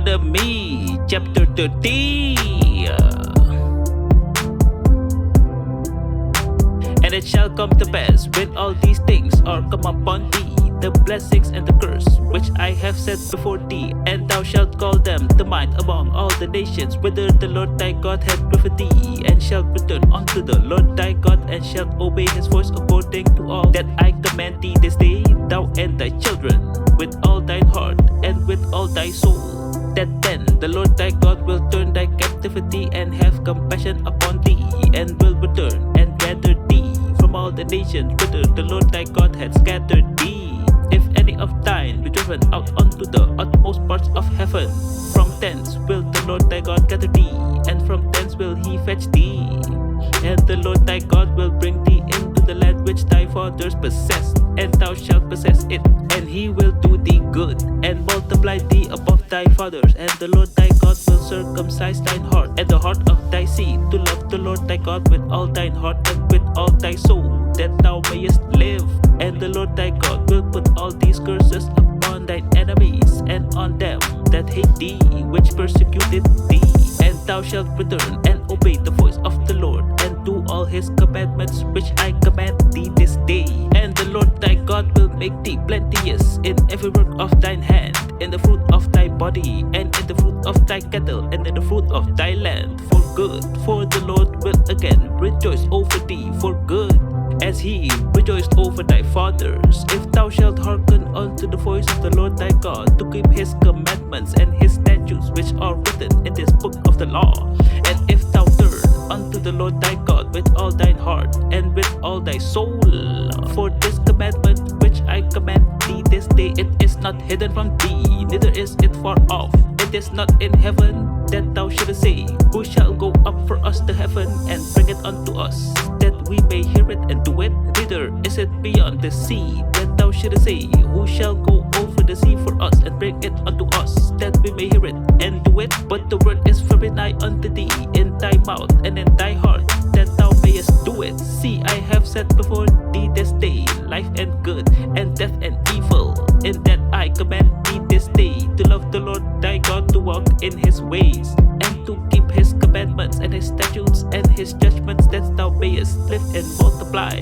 Deuteronomy Chapter 30. And it shall come to pass, when all these things are come upon thee, the blessings and the curse which I have set before thee, and thou shalt call them to mind among all the nations whither the Lord thy God hath driven thee, and shalt return unto the Lord thy God, and shalt obey his voice according to all that I command thee this day, thou and thy children, with all thine heart and with all thy soul. That then the Lord thy God will turn thy captivity and have compassion upon thee, and will return and gather thee from all the nations whither the Lord thy God hath scattered thee. If any of thine be driven out unto the utmost parts of heaven, from thence will the Lord thy God gather thee, and from thence will he fetch thee. And the Lord thy God will bring thee into the land which thy fathers possessed, and thou shalt possess it. And he will do thee good, and multiply thee above thy fathers. And the Lord thy God will circumcise thine heart, and the heart of thy seed, to love the Lord thy God with all thine heart and with all thy soul, that thou mayest live. And the Lord thy God will put all these curses upon thine enemies, and on them that hate thee, which persecuted thee. And thou shalt return and obey the voice of the Lord, and do all his commandments which I command thee this day. And the Lord thy God will make thee plenteous in every work of thine hand, in the fruit of thy body, and in the fruit of thy cattle, and in the fruit of thy land, for good. For the Lord will again rejoice over thee for good, as he rejoiced over thy fathers, if thou shalt hearken unto the voice of the Lord thy God, to keep his commandments and his statutes which are written in this book of the law. And if thou turn unto the Lord thy God with all thine heart and with all thy soul, for this commandment which I command thee this day, it is not hidden from thee, neither is it far off. It is not in heaven, that thou shouldest say, who shall go up for us to heaven and bring it unto us, that we may hear it and do it? Neither is it beyond the sea, that thou shouldest say, who shall go over the sea for us and bring it unto us, that we may hear it and do it? But the word is very nigh unto thee, in thy mouth and in thy heart, that thou mayest do it. See, I have set before thee this day life and good, and death and evil, in that I command thee this day to love the Lord thy God, to walk in his ways, and to keep his commandments and his statutes and his judgments, that thou mayest live and multiply.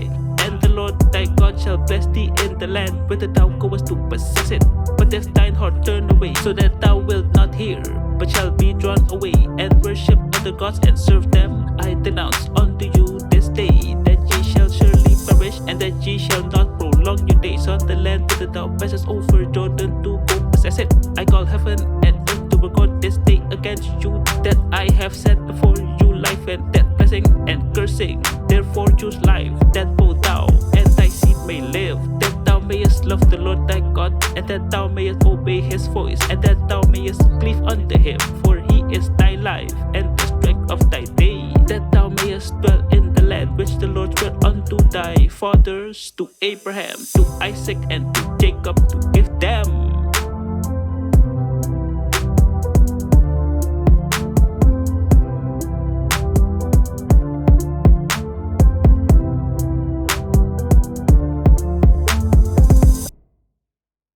And the Lord thy God shall bless thee in the land whither thou goest to possess it. But if thine heart turn away, so that thou wilt not hear, but shall be drawn away, and worship other gods and serve them, I denounce unto you this day that ye shall surely perish, and that ye shall not prolong your days on the land whither thou passest over Jordan to go possess it. I call heaven and earth to record this day against you, that I have set before you life and death, blessing and cursing. Therefore choose life, that both thou and thy seed may live, that thou mayest love the Lord thy God, and that thou mayest obey his voice, and that thou mayest cleave unto him, for he is thy life and the strength of thy day, that thou mayest dwell in the land which the Lord sware unto thy fathers, to Abraham, to Isaac, and to Jacob, to give them.